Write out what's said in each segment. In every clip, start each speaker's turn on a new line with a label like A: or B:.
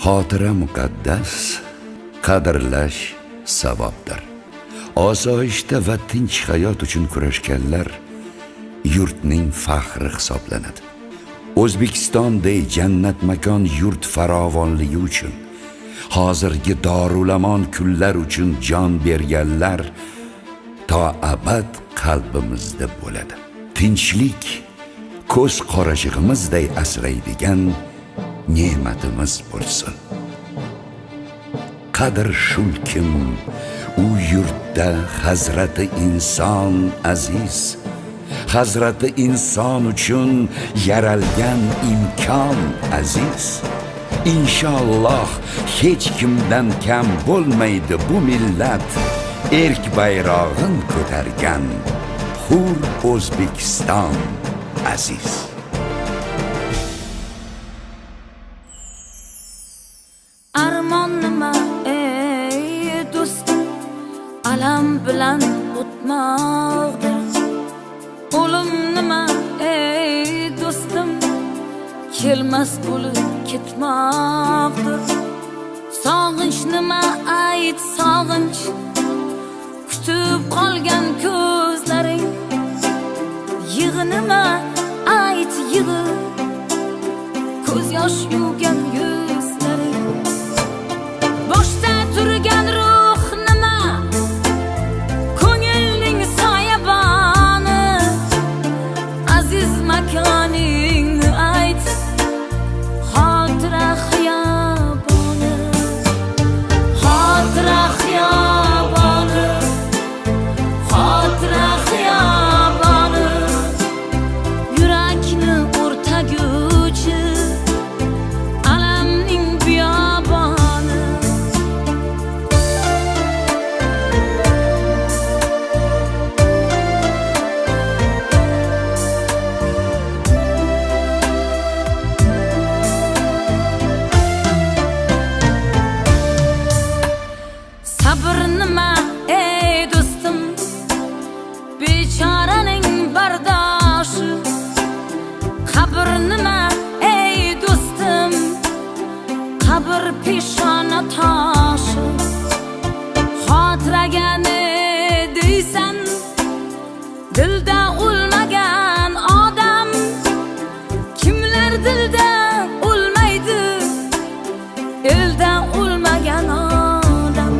A: Xotira muqaddas, qadrlash savobdir. Osoyishta va tinch hayot uchun kurashganlar yurtning faxri hisoblanadi. O'zbekistondek jannat makon yurt farovonligi uchun, hozirgi dorulamon kunlar uchun jon berganlar to abad qalbimizda bo'ladi. Tinchlik ko'z qorachig'imizday asraydigan ne'matimiz bo'lsin. Qadr shulkim, u yurtda hazrati inson aziz, hazrati inson uchun yaralgan imkon aziz. Inshaalloh hech kimdan kam bo'lmaydi bu millat, erk bayrog'in ko'targan hur O'zbekiston aziz.
B: Armon nima ey do'stim, alam bilan o'tmoqdir. O'lim nima ey do'stim, kelmas bo'lib ketmoqdir. Sog'inch nima ayt sog'inch, kutib qolgan ko'zlaring. Yig'i nima ayt yig'i, ko'z yosh yuvgan yuzlaring. Boshda turgan ruh nima, ko'ngilning soyaboni. Aziz makoning ayt, xotira xiyoboni. Xotira xiyoboni, xotira xiyoboni. Yurakni o'rtaguvchi alamning biyoboni. Sabr nima ey do'stim, bechoraning bardoshi. Qabr nima ey do'stim, qabr peshona toshi. Xotiraga ne deysan, dilda o'lmagan odam. Kimlar dilda o'lmaydi, elda o'lmagan odam.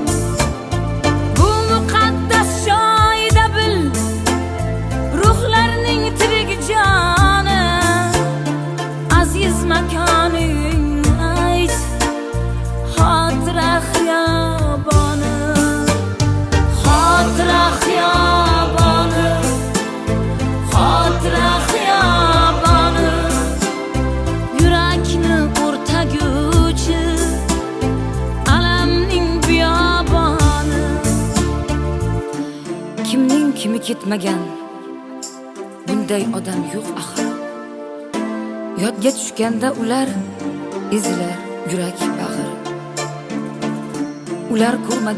B: Bu muqaddas joyda bil, ruhlarning tirik joni. Aziz makoning ayt, xotira xiyoboni. Xotira xiyoboni, xotira xiyoboni. Yurakni o'rtaguvchi alamning biyoboni. Kimning kimi ketmagan bunday odam yo'q axir. Yodga tushganda ular ezilar yurak bag'ir. Ular ko'rmagan